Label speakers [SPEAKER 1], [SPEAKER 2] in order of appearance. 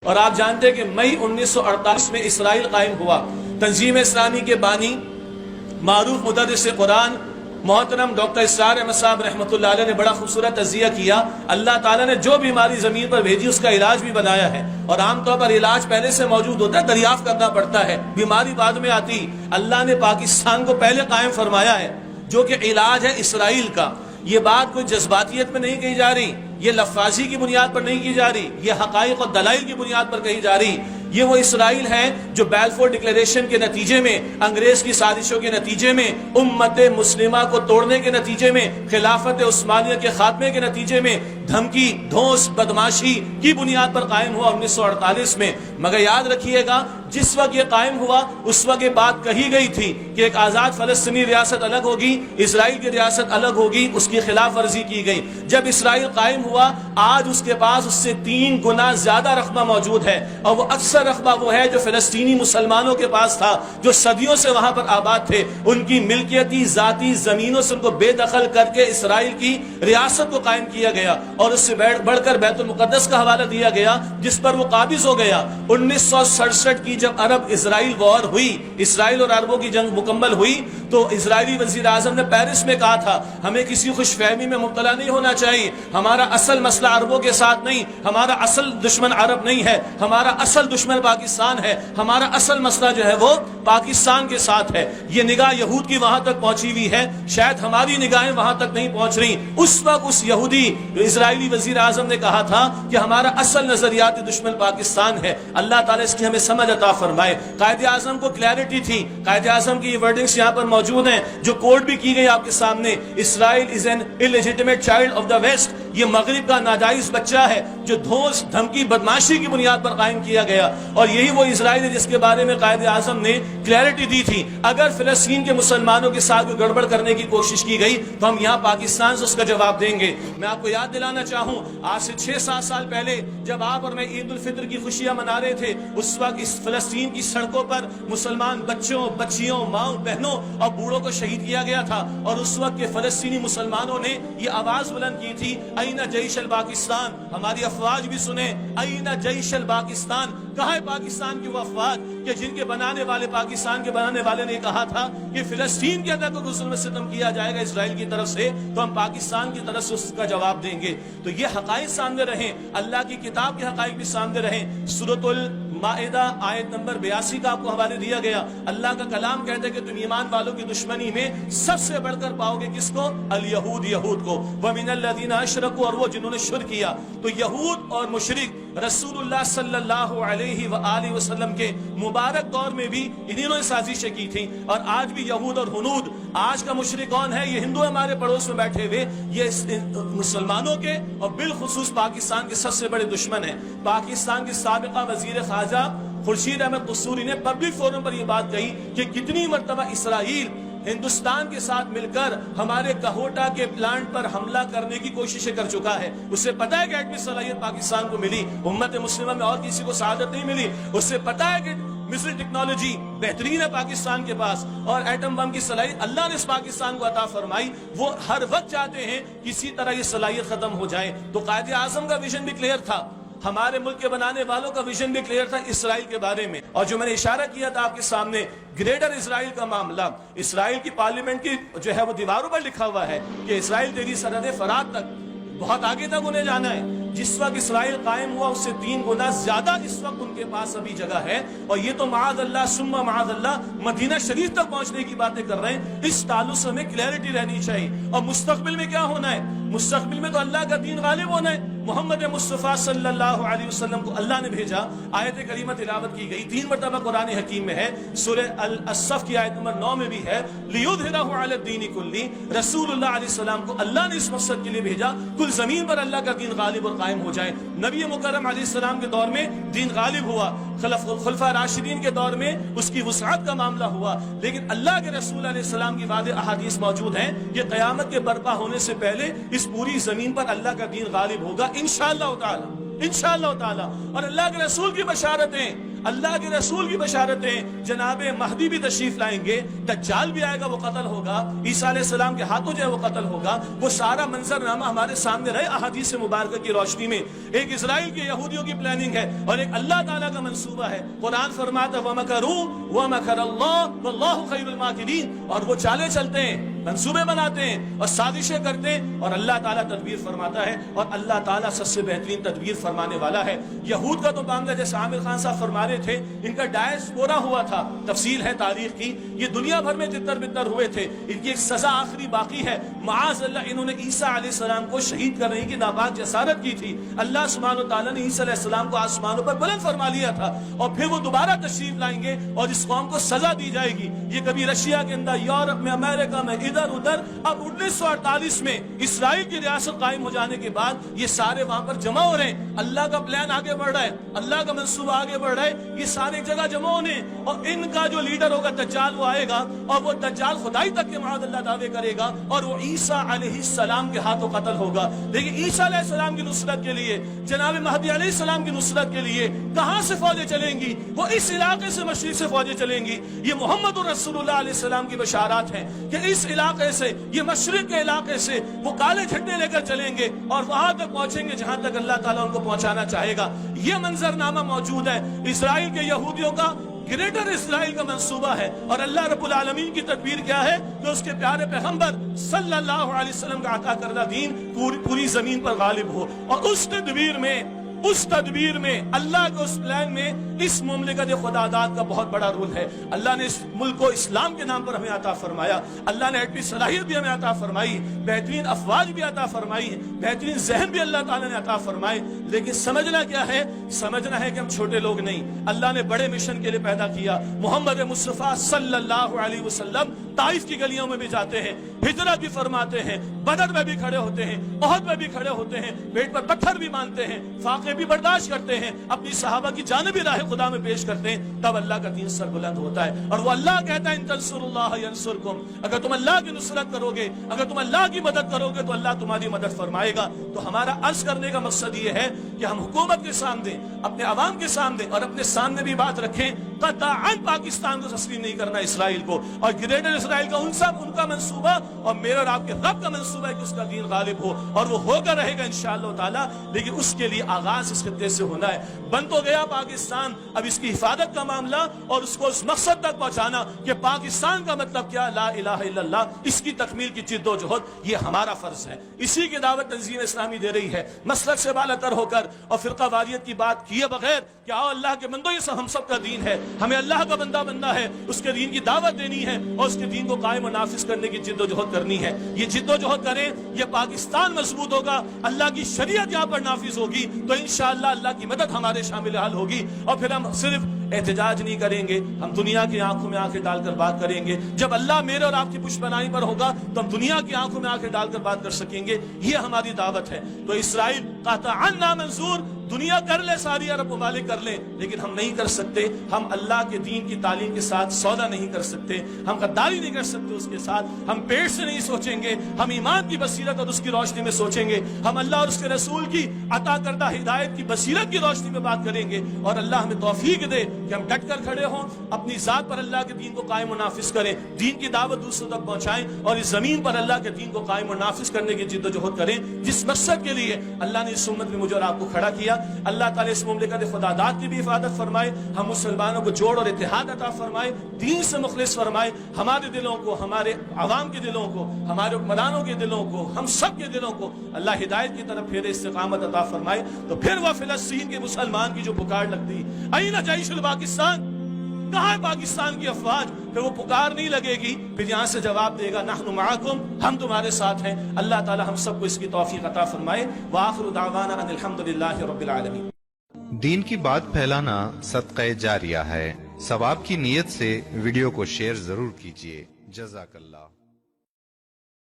[SPEAKER 1] اور آپ جانتے ہیں کہ مئی 1948 میں اسرائیل قائم ہوا۔ تنظیم اسلامی کے بانی معروف مدرس قرآن محترم ڈاکٹر اسرار احمد صاحب رحمۃ اللہ علیہ نے بڑا خوبصورت تجزیہ کیا۔ اللہ تعالیٰ نے جو بیماری زمین پر بھیجی اس کا علاج بھی بنایا ہے، اور عام طور پر علاج پہلے سے موجود ہوتا ہے، دریافت کرنا پڑتا ہے، بیماری بعد میں آتی۔ اللہ نے پاکستان کو پہلے قائم فرمایا ہے جو کہ علاج ہے اسرائیل کا۔ یہ بات کوئی جذباتیت میں نہیں کہی جا رہی، یہ لفاظی کی بنیاد پر نہیں کی جا رہی، یہ حقائق اور دلائل کی بنیاد پر کہی جا رہی۔ یہ وہ اسرائیل ہے جو بیلفور ڈکلیریشن کے نتیجے میں، انگریز کی سازشوں کے نتیجے میں، امت مسلمہ کو توڑنے کے نتیجے میں، خلافت عثمانیہ کے خاتمے کے نتیجے میں دھمکی، دھوس، بدماشی کی بنیاد پر قائم ہوا 1948 میں۔ مگر یاد رکھیے گا، جس وقت یہ قائم ہوا اس وقت یہ بات کہی گئی تھی کہ ایک آزاد فلسطینی ریاست الگ ہوگی، اسرائیل کی ریاست الگ ہوگی، اس کی خلاف ورزی کی گئی۔ جب اسرائیل قائم ہوا، آج اس کے پاس اس سے 3 گنا زیادہ رقبہ موجود ہے، اور وہ اکثر رقبہ وہ ہے جو فلسطینی مسلمانوں کے پاس تھا، جو صدیوں سے وہاں پر آباد تھے۔ ان کی ملکیتی ذاتی زمینوں سے ان کو بے دخل کر کے اسرائیل کی ریاست کو قائم کیا گیا، اور اس سے بڑھ کر بیت المقدس کا حوالہ دیا گیا جس پر وہ قابض ہو گیا۔ 1967 کی جب عرب اسرائیل وار ہوئی، اسرائیل اور عربوں کی جنگ مکمل ہوئی، تو اسرائیلی وزیر اعظم نے پیرس میں کہا تھا ہمیں کسی خوش فہمی میں مبتلا نہیں ہونا چاہیے، ہمارا اصل مسئلہ عربوں کے ساتھ نہیں، ہمارا اصل دشمن عرب نہیں ہے، ہمارا اصل دشمن پاکستان ہے، ہمارا اصل مسئلہ جو ہے وہ پاکستان کے ساتھ ہے۔ یہ نگاہ یہود کی وہاں تک پہنچی ہوئی ہے، شاید ہماری نگاہیں وہاں تک نہیں پہنچ رہی۔ اس وقت اس یہودی اسرائیلی وزیر اعظم نے کہا تھا کہ ہمارا اصل نظریاتی دشمن پاکستان ہے۔ اللہ تعالیٰ اس کی ہمیں سمجھ عطا فرمائے۔ قائد اعظم کو کلیئرٹی تھی، قائد اعظم کی یہ ورڈنگز یہاں پر موجود ہیں جو کوڈ بھی کی گئی آپ کے سامنے۔ Israel is an illegitimate child of the west, یہ مغرب کا ناجائز بچہ ہے جو دھوس، دھمکی، بدماشی کی بنیاد پر قائم کیا گیا، اور یہی وہ اسرائیل ہے جس کے بارے میں قائد اعظم نے کلیئرٹی دی تھی۔ اگر فلسطین کے مسلمانوں کے ساتھ کوئی گڑبڑ کرنے کی کوشش کی گئی تو ہم یہاں پاکستان سے اس کا جواب دیں گے۔ میں آپ کو یاد دلانا چاہوں، آج سے 6-7 سال پہلے جب آپ اور میں عید الفطر کی خوشیاں منا رہے تھے، اس وقت اس فلسطین کی سڑکوں پر مسلمان بچوں، بچیوں، ماؤں، بہنوں اور بوڑھوں کو شہید کیا گیا تھا، اور اس وقت کے فلسطینی مسلمانوں نے یہ آواز بلند کی تھی، اینا جیش الپاکستان، ہماری افواج بھی سنیں، اینا جیش الپاکستان، کہاں ہے پاکستان کی وہ افواج کہ جن کے بنانے والے، پاکستان کے بنانے والے نے کہا تھا کہ فلسطین کے اندر کوئی ظلم و ستم کیا جائے گا اسرائیل کی طرف سے تو ہم پاکستان کی طرف سے اس کا جواب دیں گے۔ تو یہ حقائق سامنے رہیں، اللہ کی کتاب کے حقائق بھی سامنے رہیں۔ سورۃ المائدہ آیت نمبر 82 کا آپ کو حوالے دیا گیا۔ اللہ کا کلام کہتا ہے کہ تم ایمان والوں کی دشمنی میں سب سے بڑھ کر پاؤ گے کس کو؟ الیہود، یہود کو، وَمِنَ الَّذِينَ أَشْرَكُوا، اور وہ جنہوں نے شرک کیا۔ تو یہود اور مشرک رسول اللہ صلی اللہ علیہ وآلہ وسلم کے مبارک دور میں بھی انہوں نے سازشیں کی تھیں، اور آج بھی یہود اور ہنود۔ آج کا مشرک کون ہے؟ یہ ہندو ہمارے پڑوس میں بیٹھے ہوئے، یہ مسلمانوں کے اور بالخصوص پاکستان کے سب سے بڑے دشمن ہیں۔ پاکستان کے سابقہ وزیر خارجہ خورشید احمد قصوری نے پبلک فورم پر یہ بات کہی کہ کتنی مرتبہ اسرائیل ہندوستان کے ساتھ مل کر ہمارے کہوٹا کے پلانٹ پر حملہ کرنے کی کوششیں کر چکا ہے۔ اسے پتا ہے کہ ایٹمی صلاحیت پاکستان کو ملی، امت مسلمہ میں اور کسی کو سعادت نہیں ملی۔ اسے پتا ہے کہ مصری ٹیکنالوجی بہترین ہے پاکستان کے پاس، اور ایٹم بم کی صلاحیت اللہ نے اس پاکستان کو عطا فرمائی۔ وہ ہر وقت چاہتے ہیں کسی طرح یہ صلاحیت ختم ہو جائے۔ تو قائد اعظم کا ویژن بھی کلیئر تھا، ہمارے ملک کے بنانے والوں کا ویژن بھی کلیئر تھا اسرائیل کے بارے میں۔ اور جو میں نے اشارہ کیا تھا آپ کے سامنے، گریٹر اسرائیل کا معاملہ، اسرائیل کی پارلیمنٹ کی جو ہے وہ دیواروں پر لکھا ہوا ہے کہ اسرائیل تیری سرحد فرات تک، بہت آگے تک انہیں جانا ہے۔ جس وقت اسرائیل قائم ہوا اس سے 3 گنا زیادہ اس وقت ان کے پاس ابھی جگہ ہے، اور یہ تو معاذ اللہ ثم معاذ اللہ مدینہ شریف تک پہنچنے کی باتیں کر رہے ہیں۔ اس تعلق سے ہمیں کلیئرٹی رہنی چاہیے۔ اور مستقبل میں کیا ہونا ہے؟ مستقبل میں تو اللہ کا دین غالب ہونا ہے۔ محمد مصطفیٰ صلی اللہ علیہ وسلم کو اللہ نے بھیجا، آیت کریمہ تلاوت کی گئی 3 مرتبہ قرآن حکیم میں ہے، سورہ الصف کی آیت نمبر 9 میں بھی ہے، لِيُظْهِرَهُ عَلَى الدِّينِ كُلِّهِ۔ رسول اللہ علیہ السلام کو اللہ نے اس مقصد کے لیے بھیجا کل زمین پر اللہ کا دین غالب اور قائم ہو جائے۔ نبی مکرم علیہ السلام کے دور میں دین غالب ہوا، خلفاء راشدین کے دور میں اس کی وسعت کا معاملہ ہوا، لیکن اللہ کے رسول علیہ السلام کی واضح احادیث موجود ہیں کہ قیامت کے برپا ہونے سے پہلے اس پوری زمین پر اللہ کا دین غالب ہوگا انشاءاللہ تعالی، انشاءاللہ تعالی۔ اور اللہ کے رسول کی بشارتیں اللہ کے رسول کی بشارتیں، جناب مہدی بھی تشریف لائیں گے، دجال بھی آئے گا، وہ قتل ہوگا، عیسیٰ علیہ السلام کے ہاتھوں جو ہے وہ قتل ہوگا، وہ سارا منظر نامہ ہمارے سامنے رہے احادیث مبارکہ کی روشنی میں۔ ایک اسرائیل کے یہودیوں کی پلاننگ ہے اور ایک اللہ تعالیٰ کا منصوبہ ہے۔ قرآن فرماتا ہے وَمَكَرُوا وَمَكَرَ اللَّهُ وَاللَّهُ خَيْرُ الْمَاكِرِينَ، اور وہ چالیں چلتے ہیں، منصوبے بناتے ہیں اور سازشیں کرتے ہیں، اور اللہ تعالیٰ تدبیر فرماتا ہے، اور اللہ تعالیٰ سب سے بہترین تدبیر فرمانے والا ہے۔ یہود کا تو معاملہ جیسے عامر خان صاحب فرما رہے تھے، ان کا ڈائسپورا ہوا تھا، تفصیل ہے تاریخ کی، یہ دنیا بھر میں تتر بتر ہوئے تھے، ان کی ایک سزا آخری باقی ہے۔ معاذ اللہ، انہوں نے عیسیٰ علیہ السلام کو شہید کرنے کی ناپاک جسارت کی تھی، اللہ سبحانہ وتعالیٰ نے عیسیٰ علیہ السلام کو آسمانوں پر بلند فرما لیا تھا، اور پھر وہ دوبارہ تشریف لائیں گے اور اس قوم کو سزا دی جائے گی۔ یہ کبھی رشیا کے اندر، یورپ میں، امریکہ میں، ادھر ادھر۔ اب 1948 میں اسرائیل کی ریاست قائم ہو جانے کے بعد یہ سارے وہاں پر جمع ہو رہے ہیں، اللہ کا پلان آگے بڑھ رہا ہے، اللہ کا منصوبہ آگے بڑھ رہا ہے، یہ سارے ایک جگہ جمع ہونے، اور ان کا جو لیڈر ہوگا دجال، وہ آئے گا اور وہ دجال خدائی تک کے معاذ اللہ دعوے کرے گا، اور وہ عیسیٰ علیہ السلام کے ہاتھوں قتل ہوگا۔ لیکن عیسیٰ علیہ السلام کی نصرت کے لیے، جناب مہدی علیہ السلام کی نصرت کے لیے کہاں سے فوجیں چلیں گی؟ وہ اس علاقے سے، مشرق سے فوجیں چلیں گی۔ یہ محمد رسول اللہ علیہ السلام کی بشارات ہیں کہ اس علاقے سے، یہ مشرق کے علاقے سے وہ کالے جھنڈے لے کر چلیں گے اور وہاں تک پہنچیں گے جہاں تک اللہ تعالیٰ ان کو پہنچانا چاہے گا۔ یہ منظرنامہ موجود ہے، اسرائیل کے یہودیوں کا گریٹر اسرائیل کا منصوبہ ہے، اور اللہ رب العالمین کی تدبیر کیا ہے کہ اس کے پیارے پیغمبر صلی اللہ علیہ وسلم کا عطا کردہ دین پوری زمین پر غالب ہو، اور اس تدبیر میں اللہ کے اس پلان میں اس مملکت خدا داد کا بہت بڑا رول ہے۔ اللہ نے اس ملک کو اسلام کے نام پر ہمیں عطا فرمایا، اللہ نے ایٹمی صلاحیت بھی ہمیں عطا فرمائی، بہترین افواج بھی عطا فرمائی، بہترین ذہن بھی اللہ تعالیٰ نے عطا فرمائے۔ لیکن سمجھنا کیا ہے؟ سمجھنا ہے کہ ہم چھوٹے لوگ نہیں، اللہ نے بڑے مشن کے لیے پیدا کیا۔ محمد مصطفیٰ صلی اللہ علیہ وسلم طائف کی گلیوں میں بھی جاتے ہیں، ہجرت بھی فرماتے ہیں، بدر میں بھی کھڑے ہوتے ہیں، احد میں بھی کھڑے ہوتے ہیں، پیٹ پر پتھر بھی مانتے ہیں، فاقے بھی برداشت کرتے ہیں، اپنی صحابہ کی جانب بھی راہ خدا میں پیش کرتے ہیں، تب اللہ کا دین سر بلند ہوتا ہے۔ اور وہ اللہ کہتا ہے ان تنصروا اللہ ینصرکم، اگر تم اللہ کی نصرت کرو گے، اگر تم اللہ کی مدد کرو گے تو اللہ تمہاری مدد فرمائے گا۔ تو ہمارا عرض کرنے کا مقصد یہ ہے کہ ہم حکومت کے سامنے، اپنے عوام کے سامنے اور اپنے سامنے بھی بات رکھیں، قطعاً پاکستان کو تسلیم نہیں کرنا، اسرائیل کو، اور گریٹر اسرائیل کا ان کا منصوبہ اور میرا اور آپ کے رب کا منصوبہ ہے کہ اس کا دین غالب ہو، اور وہ ہو کر رہے گا انشاءاللہ تعالی۔ لیکن اس کے لیے آغاز اس خطے سے ہونا ہے۔ بن تو گیا پاکستان، اب اس کی حفاظت کا معاملہ اور اس کو اس مقصد تک پہنچانا کہ پاکستان کا مطلب کیا، لا الہ الا اللہ، اس کی تکمیل کی جد و جہد، یہ ہمارا فرض ہے۔ اسی کی دعوت تنظیم اسلامی دے رہی ہے، مسلک سے بالا تر ہو کر اور فرقہ واریت کی بات کیے بغیر کہ آؤ اللہ کے بندو، یہ سب ہم سب کا دین ہے، ہمیں اللہ کا بندہ بننا ہے، اس کے دین کی دعوت دینی ہے اور اس کے دین کو قائم و نافذ کرنے کی جد و جہد کرنی ہے۔ یہ جد و جہد کریں، یہ پاکستان مضبوط ہوگا، اللہ کی شریعت یہاں پر نافذ ہوگی تو انشاءاللہ اللہ کی مدد ہمارے شامل حال ہوگی، اور پھر ہم صرف احتجاج نہیں کریں گے، ہم دنیا کی آنکھوں میں آنکھیں ڈال کر بات کریں گے۔ جب اللہ میرے اور آپ کی پشت بنائی پر ہوگا تو ہم دنیا کی آنکھوں میں آنکھیں ڈال کر بات کر سکیں گے، یہ ہماری دعوت ہے۔ تو اسرائیل قطعاً نامنظور، دنیا کر لے، ساری عرب ممالک کر لیں، لیکن ہم نہیں کر سکتے، ہم اللہ کے دین کی تعلیم کے ساتھ سودا نہیں کر سکتے، ہم غداری نہیں کر سکتے اس کے ساتھ، ہم پیٹ سے نہیں سوچیں گے، ہم ایمان کی بصیرت اور اس کی روشنی میں سوچیں گے، ہم اللہ اور اس کے رسول کی عطا کردہ ہدایت کی بصیرت کی روشنی میں بات کریں گے، اور اللہ ہمیں توفیق دے کہ ہم ڈٹ کر کھڑے ہوں، اپنی ذات پر اللہ کے دین کو قائم و نافذ کریں، دین کی دعوت دوسروں تک پہنچائیں، اور اس زمین پر اللہ کے دین کو قائم و نافذ کرنے کی جد و جہد کریں، جس مقصد کے لیے اللہ نے اس امت میں مجھے اور آپ کو کھڑا کیا۔ اللہ تعالیٰ اس مملکت خدا داد کی بھی حفاظت فرمائے، ہم مسلمانوں کو جوڑ اور اتحاد عطا فرمائے، دین سے مخلص فرمائے، ہمارے دلوں کو، ہمارے عوام کے دلوں کو، ہمارے حکمرانوں کے دلوں کو، ہم سب کے دلوں کو اللہ ہدایت کی طرف پھیرے، استقامت عطا فرمائے۔ تو پھر وہ فلسطین کے مسلمان کی جو پکار لگتی، این جیش الپاکستان، کہاں ہے پاکستان کی افواج، پھر وہ پکار نہیں لگے گی، پھر یہاں سے جواب دے گا نحن معکم، ہم تمہارے ساتھ ہیں۔ اللہ تعالی ہم سب کو اس کی توفیق عطا فرمائے۔ وآخر دعوانا ان الحمدللہ رب العالمین۔
[SPEAKER 2] دین کی بات پھیلانا صدقہ جاریہ ہے، ثواب کی نیت سے ویڈیو کو شیئر ضرور کیجیے۔ جزاک اللہ۔